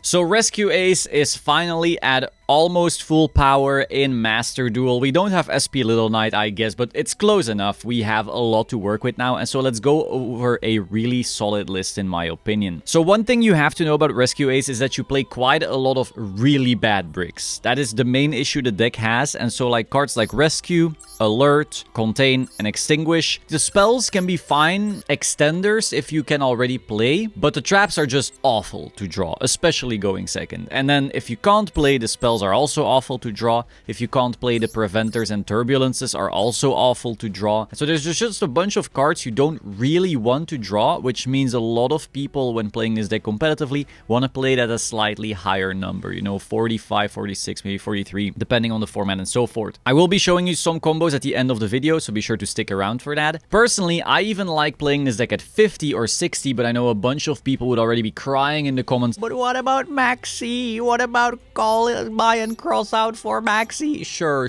So Rescue Ace is finally at almost full power in Master Duel. We don't have SP Little Knight, I guess, but it's close enough. We have a lot to work with now, and so let's go over a really solid list in my opinion. So one thing you have to know about Rescue Ace is that you play quite a lot of really bad bricks. That is the main issue the deck has, and so like cards like Rescue, Alert, Contain, and Extinguish. The spells can be fine extenders if you can already play, but the traps are just awful to draw, especially going second. And then if you can't play, the spells are also awful to draw. If you can't play, the Preventers and Turbulences are also awful to draw. So there's just a bunch of cards you don't really want to draw, which means a lot of people when playing this deck competitively want to play it at a slightly higher number, you know, 45, 46, maybe 43, depending on the format and so forth. I will be showing you some combos at the end of the video, so be sure to stick around for that. Personally, I even like playing this deck at 50 or 60, but I know a bunch of people would already be crying in the comments. But what about Maxi? What about buy and cross out for Maxi? Sure.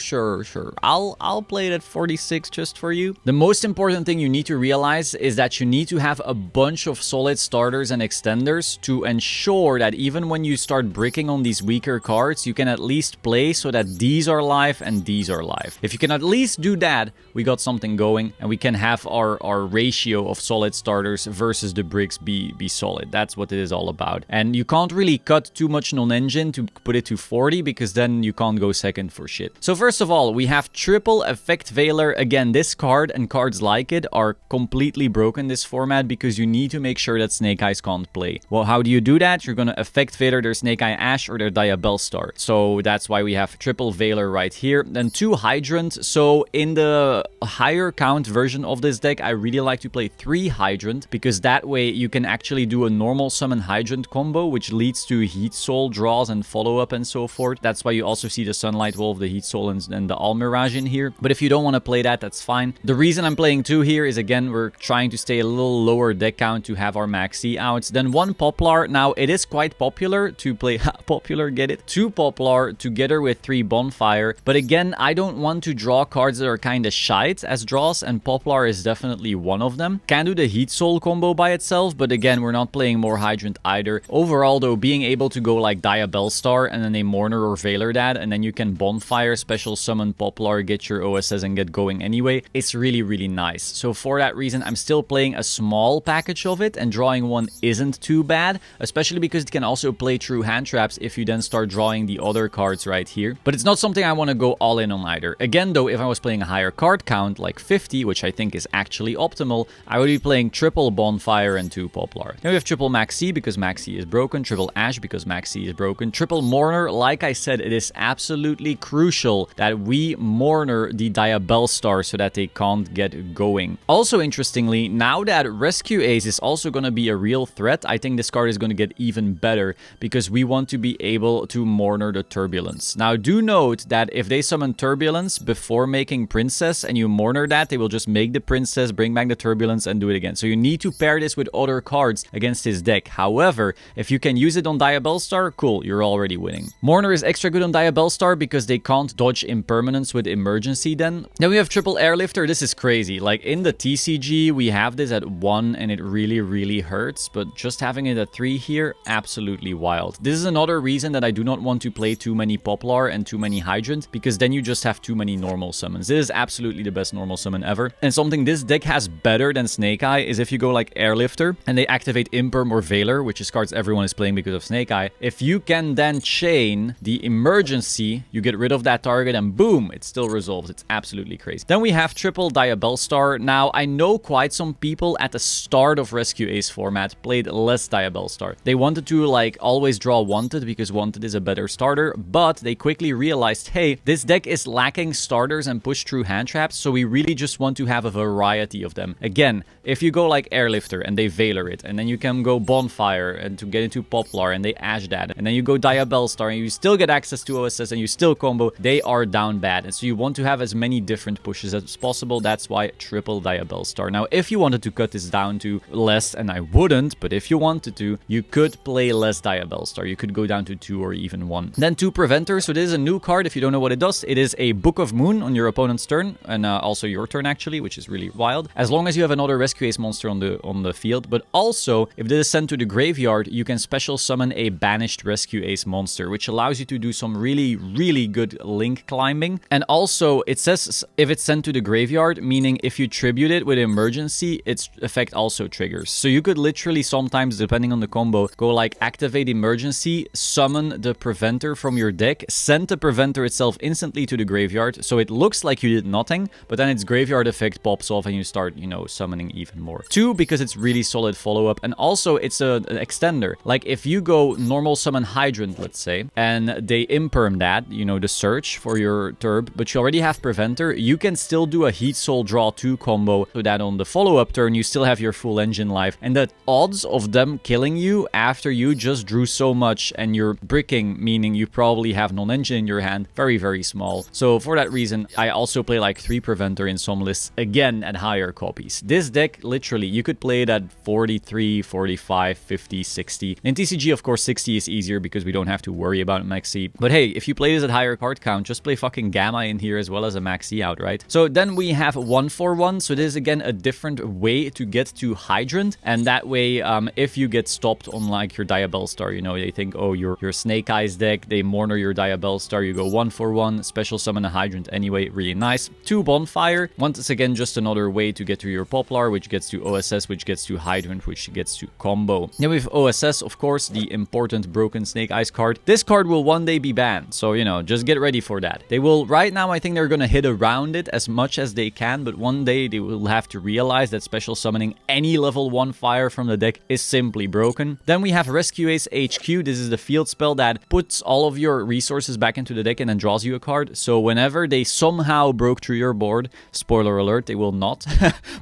I'll play it at 46 just for you. The most important thing you need to realize is that you need to have a bunch of solid starters and extenders to ensure that even when you start bricking on these weaker cards, you can at least play so that these are live and these are live. If you can at least do that, we got something going, and we can have our ratio of solid starters versus the bricks be solid. That's what it is all about. And you can't really cut too much non-engine to put it to 40, because then you can't go second for shit. So first of all, we have triple Effect Veiler. Again, this card and cards like it are completely broken this format because you need to make sure that Snake Eyes can't play. Well, how do you do that? You're gonna Effect Veiler their Snake Eye Ash or their Diabellstar. So that's why we have triple Veiler right here. Then 2 Hydrant. So in the higher count version of this deck, I really like to play 3 Hydrant, because that way you can actually do a normal summon Hydrant combo, which leads to Heat Soul draws and follow-up and so forth. That's why you also see the Sunlight Wolf, the Heat Soul, and the Almirage in here. But if you don't want to play that, that's fine. The reason I'm playing 2 here is, again, we're trying to stay a little lower deck count to have our Maxi out. Then 1 Poplar. Now, it is quite popular to play popular, get it? 2 Poplar together with 3 Bonfire. But again, I don't want to draw cards that are kind of shite as draws, and Poplar is definitely one of them. Can do the Heat Soul combo by itself, but again, we're not playing more Hydrant either. Overall, though, being able to go like Diabellstar and then a Mourner or Veiler that, and then you can Bonfire, special summon Poplar, get your OSS and get going anyway, it's really nice. So for that reason, I'm still playing a small package of it, and drawing 1 isn't too bad, especially because it can also play through hand traps if you then start drawing the other cards right here. But it's not something I want to go all in on either. Again, though, if I was playing a higher card count, like 50, which I think is actually optimal, I would be playing triple Bonfire and 2 Poplar. Then we have triple Maxi, because Maxi is broken, triple Ash, because Maxi is broken, triple Mourner. Like I said, it is absolutely crucial that we Mourner the Diabellstar so that they can't get going. Also, interestingly, now that Rescue Ace is also going to be a real threat, I think this card is going to get even better, because we want to be able to Mourner the Turbulence. Now, do note that if they summon Turbulence before making Princess and you Mourner that, they will just make the Princess, bring back the Turbulence, and do it again. So you need to pair this with other cards against his deck. However, if you can use it on Diabellstar, cool, you're already winning. Mourner is extra good on Diabellstar because they can't dodge Impermanence with Emergency then. Then we have triple Airlifter. This is crazy. Like in the TCG, we have this at 1 and it really hurts, but just having it at 3 here, absolutely wild. This is another reason that I do not want to play too many Poplar and too many Hydrant, because then you just have too many normal summons. This is absolutely the best normal summon ever. And something this deck has better than Snake Eye is if you go like Airlifter and they activate Imperm or Veiler, which is cards everyone is playing because of Snake Eye. If you can then chain the Emergency, you get rid of that target and boom, it still resolves. It's absolutely crazy. Then we have triple Diabellstar. Now, I know quite some people at the start of Rescue Ace format played less Diabellstar. They wanted to like always draw Wanted because Wanted is a better starter, but they quickly realized, hey, this deck is lacking starters and push through hand traps, so we really just want to have a variety of them. Again, if you go like Airlifter and they Veiler it, and then you can go Bonfire and to get into Poplar and they Ash that, and then you go Diabellstar and you still get access to OSS and you still combo, they are down bad. And so you want to have as many different pushes as possible. That's why triple Diabell Star. Now, if you wanted to cut this down to less, and I wouldn't, but if you wanted to, you could play less Diabell Star. You could go down to 2 or even 1. Then 2 Preventer. So this is a new card. If you don't know what it does, it is a Book of Moon on your opponent's turn, and also your turn actually, which is really wild. As long as you have another Rescue Ace monster on the field, but also if this is sent to the graveyard, you can special summon a banished Rescue Ace monster, which allows you to do some really good link climbing. And also it says if it's sent to the graveyard, meaning if you tribute it with emergency, its effect also triggers. So you could literally sometimes, depending on the combo, go like activate emergency, summon the Preventer from your deck, send the Preventer itself instantly to the graveyard, so it looks like you did nothing, but then its graveyard effect pops off and you start, you know, summoning even more. 2, because it's really solid follow-up, and also it's an extender. Like if you go normal summon Hydrant, let's say, and they imperm that, you know, the search for your Turb, but you already have Preventer, you can still do a Heat Soul draw 2 combo, so that on the follow-up turn you still have your full engine life, and the odds of them killing you after you just drew so much and you're bricking, meaning you probably have non-engine in your hand, very small. So for that reason, I also play like 3 Preventer in some lists, again at higher copies. This deck, literally, you could play it at 43, 45, 50, 60. In TCG, of course, 60 is easier because we don't have to worry about Maxi. But hey, if you play this at higher card count, just play fucking Gamma in here as well as a Maxi out, right? So then we have 1-for-1. So this is again a different way to get to Hydrant, and that way, if you get stopped on like your Diabell Star, you know, they think, oh, your Snake Eyes deck, they mourner your Diabell Star, you go 1-for-1, special summon a Hydrant anyway, really nice. 2 Bonfire. Once again, just another way to get to your Poplar, which gets to OSS, which gets to Hydrant, which gets to combo. Then we have OSS, of course, the important Broken Snake Eyes card. This card will one day be banned, so, you know, just get ready for that. They will, right now, I think they're gonna hit around it as much as they can, but one day they will have to realize that special summoning any level 1 fire from the deck is simply broken. Then we have Rescue Ace HQ. This is the field spell that puts all of your resources back into the deck and then draws you a card. So whenever they somehow broke through your board, spoiler alert, they will not,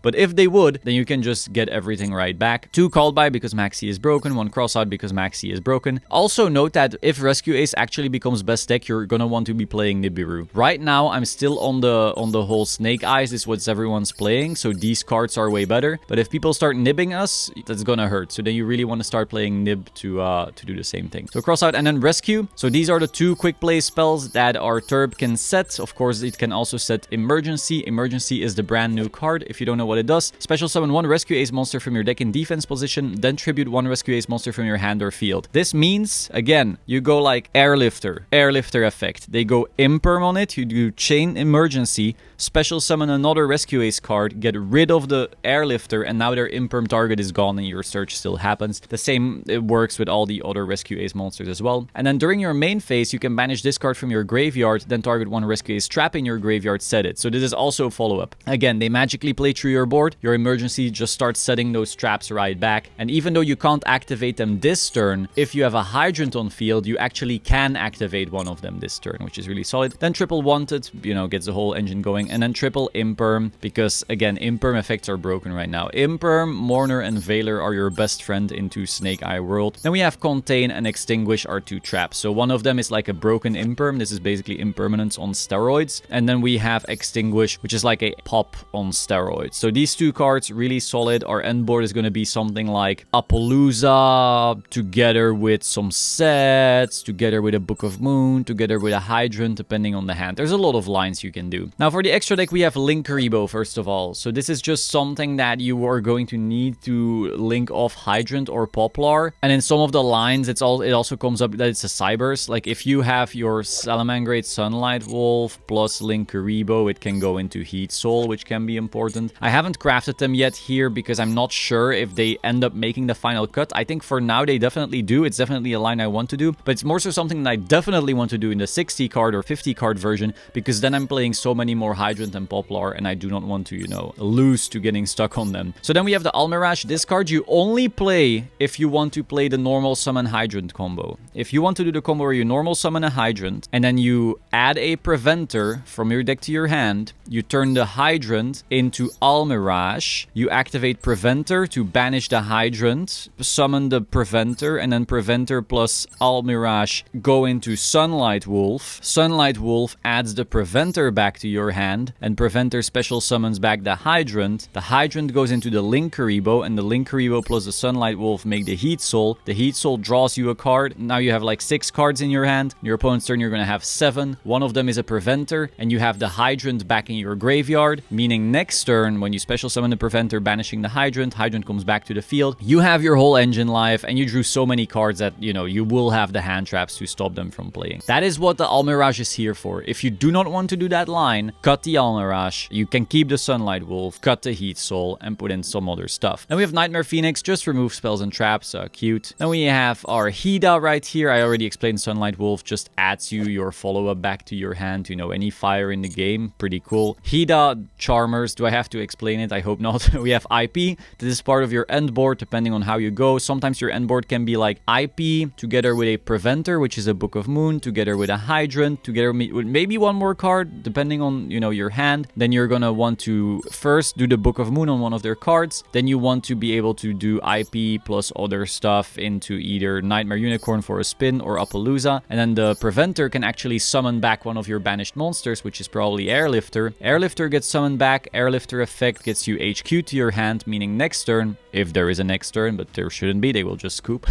but if they would, then you can just get everything right back. 2 Called By because Maxi is broken, 1 Cross Out because Maxi is broken. Also note that if Rescue Ace actually becomes best deck, you're gonna want to be playing Nibiru. Right now, I'm still on the whole Snake Eyes is what everyone's playing, so these cards are way better. But if people start nibbing us, that's gonna hurt. So then you really want to start playing Nib to do the same thing. So Cross Out and then Rescue. So these are the 2 quick play spells that our Turb can set. Of course, it can also set Emergency. Emergency is the brand new card. If you don't know what it does, special summon 1 Rescue Ace monster from your deck in defense position, then tribute 1 Rescue Ace monster from your hand or field. This means, again, you go like Airlifter effect. They go Imperm on it, you do Chain Emergency, special summon another Rescue Ace card, get rid of the Airlifter, and now their Imperm target is gone and your search still happens. The same, it works with all the other Rescue Ace monsters as well. And then during your main phase, you can banish this card from your graveyard, then target 1 Rescue Ace trap in your graveyard, set it. So this is also follow-up. Again, they magically play through your board, your Emergency just starts setting those traps right back. And even though you can't activate them this turn, if you have a Hydrant on field, you actually can activate one of them this turn, which is really solid. Then triple Wanted, you know, gets the whole engine going. And then triple Imperm, because again, Imperm effects are broken right now. Imperm, Mourner, and Veiler are your best friend into Snake Eye world. Then we have Contain and Extinguish are 2 traps. So one of them is like a broken Imperm. This is basically Impermanence on steroids. And then we have Extinguish, which is like a pop on steroids. So these 2 cards, really solid. Our end board is going to be something like Appaloosa, together with some sets, together with a Book of Moon, together with a Hydrant, depending on the hand. There's a lot of lines you can do. Now for the extra deck, we have Linkuriboh, first of all. So this is just something that you are going to need to link off Hydrant or Poplar. And in some of the lines, it also comes up that it's a Cybers. Like if you have your Salamangrate Sunlight Wolf plus Linkuriboh, it can go into Heat Soul, which can be important. I haven't crafted them yet here because I'm not sure if they end up making the final cut. I think for now they definitely do. It's definitely a line I want to do, but it's more so something that I definitely want to do in the 60 card or 50 card version, because then I'm playing so many more Hydrant and Poplar and I do not want to, you know, lose to getting stuck on them. So then we have the Almirage. This card you only play if you want to play the normal summon Hydrant combo. If you want to do the combo where you normal summon a Hydrant and then you add a Preventer from your deck to your hand, you turn the Hydrant into Almirage, you activate Preventer to banish the Hydrant, summon the Preventer, and then Preventer plus Almirage go into Sunlight Wolf. Sunlight Wolf adds the Preventer back to your hand, and Preventer special summons back the Hydrant. The Hydrant goes into the Linkuriboh, and the Linkuriboh plus the Sunlight Wolf make the Heat Soul. The Heat Soul draws you a card. Now you have like 6 cards in your hand. Your opponent's turn, you're going to have 7. One of them is a Preventer, and you have the Hydrant back in your graveyard, meaning next turn, when you special summon the Preventer, banishing the Hydrant, Hydrant comes back to the field. You have your whole engine live, and you drew so many cards that, you know, you will have the hand traps to stop them from playing. That is what the Almirage is here for. If you do not want to do that line, cut the Almirage. You can keep the Sunlight Wolf, cut the Heat Soul, and put in some other stuff. Then we have Nightmare Phoenix, just remove spells and traps, cute. Then we have our Hida right here. I already explained Sunlight Wolf just adds you your follow-up back to your hand, you know, any fire in the game. Pretty cool. Hida Charmers, do I have to explain it? I hope not. We have IP. This is part of your end board, depending on how you go. Sometimes your end board can be like IP together with a Preventer, which is a Book of Moon, together with a Hydrant, together with maybe one more card, depending on, you know, your hand. Then you're gonna want to first do the Book of Moon on one of their cards. Then you want to be able to do IP plus other stuff into either Nightmare Unicorn for a spin or Appaloosa. And then the Preventer can actually summon back one of your banished monsters, which is probably Airlifter. Airlifter gets summoned back. Airlifter effect gets you HQ to your hand, meaning next turn, if there is a next turn, but there shouldn't be, they will just scoop.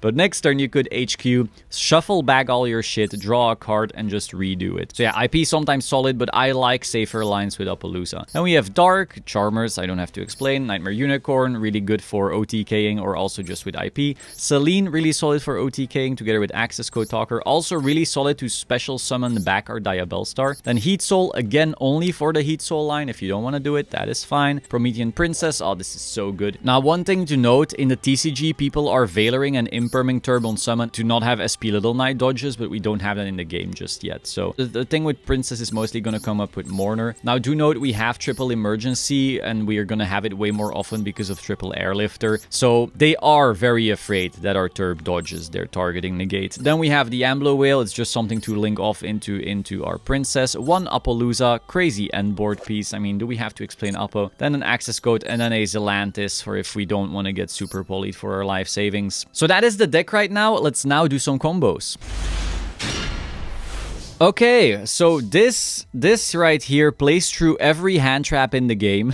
But next turn you could HQ, shuffle back all your shit, draw a card, and just redo it. So yeah, IP sometimes solid, but I like safer lines with Appaloosa. Then we have Dark, Charmers, I don't have to explain. Nightmare Unicorn, really good for OTKing or also just with IP. Selene, really solid for OTKing together with Access Code Talker. Also really solid to special summon back our Diabellstar. Then Heat Soul, again, only for the Heat Soul line. If you don't want to do it, that is fine. Promethean Princess, oh, this is so good. Now, one thing to note, in the TCG, people are Veilering and Imperming Turbon Summon to not have SP Little Knight dodges, but we don't have that in the game just yet. So the thing with Princess is mostly going to come up with Mourner. Now, do note we have triple Emergency, and we are going to have it way more often because of triple Airlifter. So they are very afraid that our Turb dodges their targeting negate. Then we have the Amblo Whale. It's just something to link off into our Princess. One Appaloosa, crazy end board piece. I mean, do we have to explain Appo? Then an Access Code, and then a Zelantis for if we don't want to get super polyed for our life savings. So that is the deck right now. Let's now do some combos. Okay, so this right here plays through every hand trap in the game.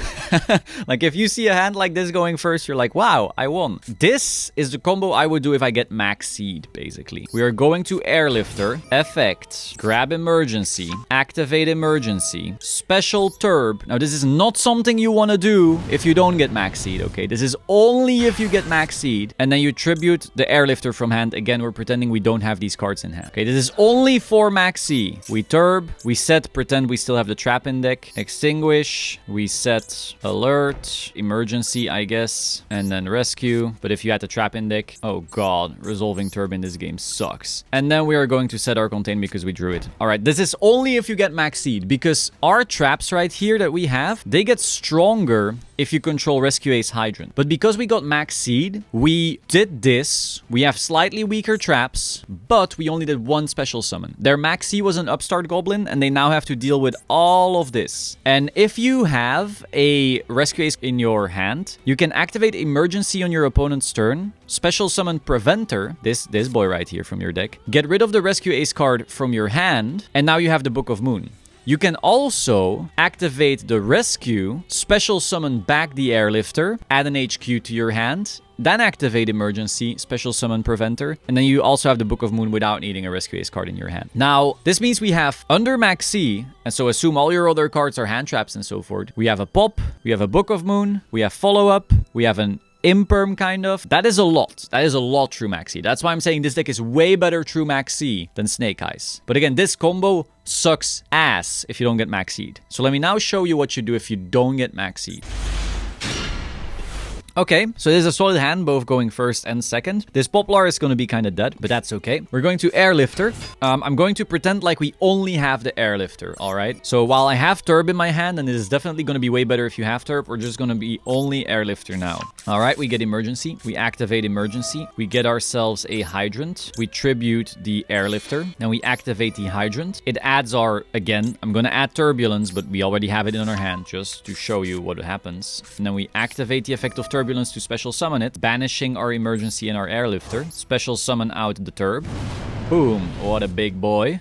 Like, if you see a hand like this going first, you're like, wow, I won. This is the combo I would do if I get max seed, basically. We are going to Airlifter, effect, grab Emergency, activate Emergency, special Turb. Now, this is not something you want to do if you don't get max seed, okay? This is only if you get max seed. And then you tribute the Airlifter from hand. Again, we're pretending we don't have these cards in hand. Okay, this is only for max seed. We Turb, we set, pretend we still have the trap in deck, extinguish, we set alert, emergency, I guess, and then rescue. But if you had the trap in deck, oh god, resolving Turb in this game sucks. And then we are going to set our contain because we drew it. All right, this is only if you get max seed, because our traps right here that we have, they get stronger if you control Rescue Ace Hydrant. But because we got max seed, we did this. We have slightly weaker traps, but we only did one special summon. Their max seed was an Upstart Goblin, and they now have to deal with all of this. And if you have a Rescue Ace in your hand, you can activate Emergency on your opponent's turn, special summon Preventer, this boy right here from your deck, get rid of the Rescue Ace card from your hand, and now you have the Book of Moon. You can also activate the Rescue, special summon back the Airlifter, add an HQ to your hand, then activate Emergency, special summon Preventer, and then you also have the Book of Moon without needing a Rescue Ace card in your hand. Now, this means we have under Maxi, and so assume all your other cards are hand traps and so forth. We have a Pop, we have a Book of Moon, we have Follow-Up, we have an Imperm, kind of. That is a lot. That is a lot through Maxi. That's why I'm saying this deck is way better through Maxi than Snake Eyes. But again, this combo sucks ass if you don't get Max Seed. So let me now show you what you do if you don't get Max Seed. Okay, so there's a solid hand, both going first and second. This Poplar is going to be kind of dead, but that's okay. We're going to Airlifter. I'm going to pretend like we only have the Airlifter, all right? So while I have Turb in my hand, and it is definitely going to be way better if you have Turb, we're just going to be only Airlifter now. All right, we get Emergency. We activate Emergency. We get ourselves a Hydrant. We tribute the Airlifter. Then we activate the Hydrant. It adds our, again, I'm going to add Turbulence, but we already have it in our hand just to show you what happens. And then we activate the effect of Turbulence to special summon it, banishing our Emergency and our Airlifter. Special summon out the Turb. Boom. What a big boy.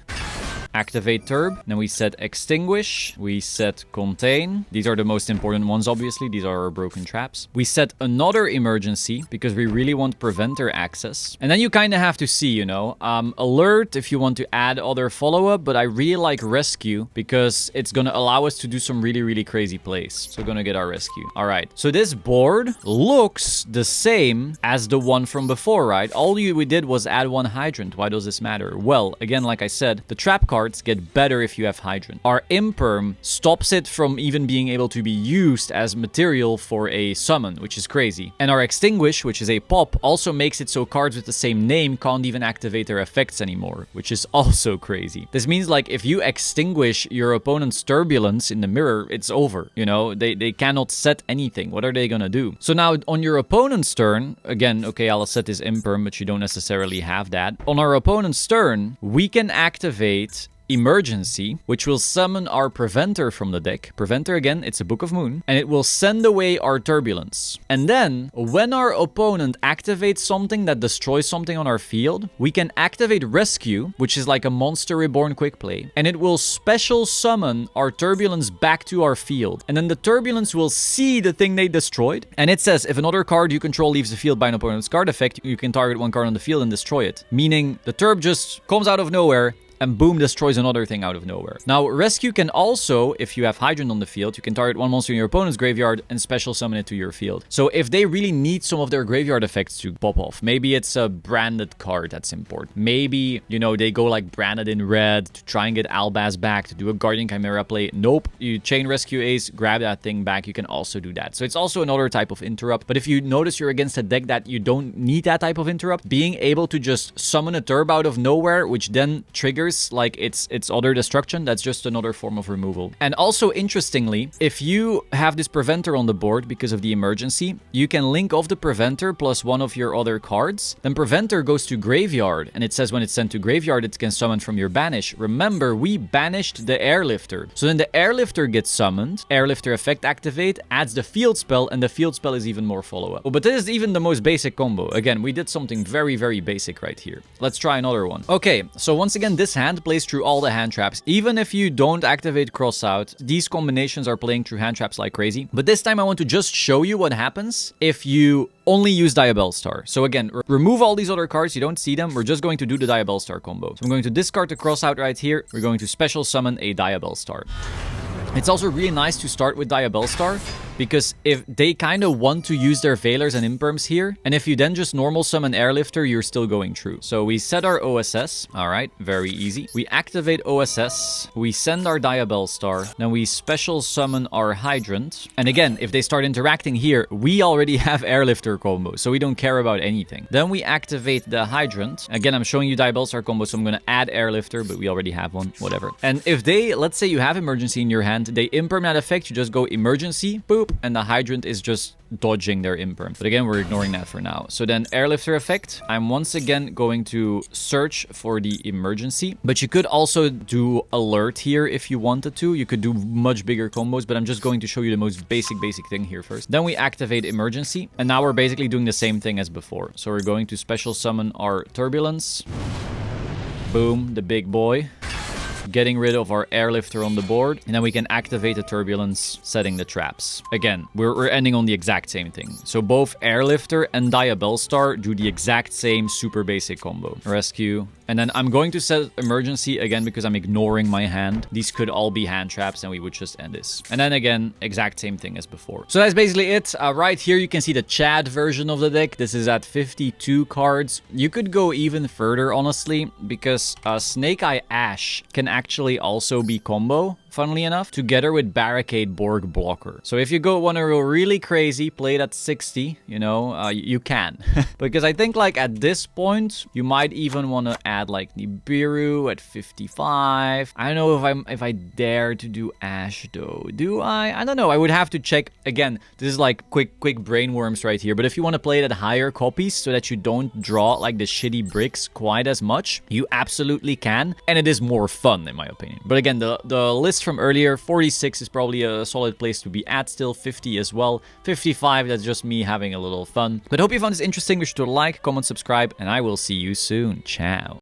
Activate Turb. Then we set Extinguish. We set Contain. These are the most important ones, obviously. These are our broken traps. We set another Emergency because we really want Preventer access. And then you kind of have to see, you know, Alert if you want to add other follow-up, but I really like Rescue because it's going to allow us to do some really, really crazy plays. So we're going to get our Rescue. All right. So this board looks the same as the one from before, right? All we did was add one Hydrant. Why does this matter? Well, again, like I said, the trap cards get better if you have Hydrant. Our Imperm stops it from even being able to be used as material for a summon, which is crazy. And our Extinguish, which is a pop, also makes it so cards with the same name can't even activate their effects anymore, which is also crazy. This means like if you extinguish your opponent's Turbulence in the mirror, it's over. You know, they cannot set anything. What are they gonna do? So now on your opponent's turn, again, okay, I'll set this Imperm, but you don't necessarily have that. On our opponent's turn, we can activate Emergency, which will summon our Preventer from the deck. Preventer, again, it's a Book of Moon, and it will send away our Turbulence. And then, when our opponent activates something that destroys something on our field, we can activate Rescue, which is like a Monster Reborn quick play, and it will special summon our Turbulence back to our field. And then the Turbulence will see the thing they destroyed, and it says, if another card you control leaves the field by an opponent's card effect, you can target one card on the field and destroy it. Meaning, the Turb just comes out of nowhere, and boom, destroys another thing out of nowhere. Now, Rescue can also, if you have Hydrant on the field, you can target one monster in your opponent's graveyard and special summon it to your field. So if they really need some of their graveyard effects to pop off, maybe it's a branded card that's important. Maybe, you know, they go like branded in red to try and get Albaz back, to do a Guardian Chimera play. Nope, you chain Rescue Ace, grab that thing back, you can also do that. So it's also another type of interrupt. But if you notice you're against a deck that you don't need that type of interrupt, being able to just summon a Turb out of nowhere, which then triggers like its other destruction, that's just another form of removal. And also, interestingly, if you have this Preventer on the board because of the Emergency, you can link off the Preventer plus one of your other cards. Then Preventer goes to Graveyard, and it says when it's sent to Graveyard, it can summon from your banish. Remember, we banished the Airlifter. So then the Airlifter gets summoned, Airlifter effect activate, adds the field spell, and the field spell is even more follow-up. Oh, but this is even the most basic combo. Again, we did something very, very basic right here. Let's try another one. Okay, so once again, this hand plays through all the hand traps. Even if you don't activate Crossout, these combinations are playing through hand traps like crazy. But this time I want to just show you what happens if you only use Diabellstar. So again, remove all these other cards, you don't see them. We're just going to do the Diabellstar combo. So I'm going to discard the Crossout right here. We're going to special summon a Diabellstar. It's also really nice to start with Diabellstar, because if they kind of want to use their Veilers and Imperms here, and if you then just normal summon Airlifter, you're still going through. So we set our OSS. All right, very easy. We activate OSS. We send our Diabellstar. Then we special summon our Hydrant. And again, if they start interacting here, we already have Airlifter combo, so we don't care about anything. Then we activate the Hydrant. Again, I'm showing you Diabellstar combo, so I'm going to add Airlifter, but we already have one, whatever. And if they, let's say you have Emergency in your hand, they Imperm that effect, you just go Emergency, boop, and the Hydrant is just dodging their Imperm. But again, we're ignoring that for now. So then Airlifter effect, I'm once again going to search for the Emergency. But you could also do Alert here if you wanted to. You could do much bigger combos, but I'm just going to show you the most basic thing here first. Then we activate Emergency, and now we're basically doing the same thing as before. So we're going to special summon our Turbulence. Boom, the big boy. Getting rid of our Airlifter on the board, and then we can activate the Turbulence, setting the traps. Again, we're ending on the exact same thing. So both Airlifter and Diabellstar do the exact same super basic combo. Rescue. And then I'm going to set Emergency again because I'm ignoring my hand. These could all be hand traps and we would just end this. And then again, exact same thing as before. So that's basically it. Right here you can see the Chad version of the deck. This is at 52 cards. You could go even further, honestly, because Snake Eye Ash can actually also be combo, funnily enough, together with Barricade Borg Blocker. So if you want to go really crazy, play it at 60, you know, you can. Because I think like at this point, you might even want to add like Nibiru at 55. I don't know if I dare to do Ash though. Do I? I don't know. I would have to check. Again, this is like quick brainworms right here. But if you want to play it at higher copies so that you don't draw like the shitty bricks quite as much, you absolutely can. And it is more fun in my opinion. But again, the list from earlier, 46 is probably a solid place to be at still. 50 as well. 55, that's just me having a little fun. But hope you found this interesting. Be sure to like, comment, subscribe, and I will see you soon. Ciao.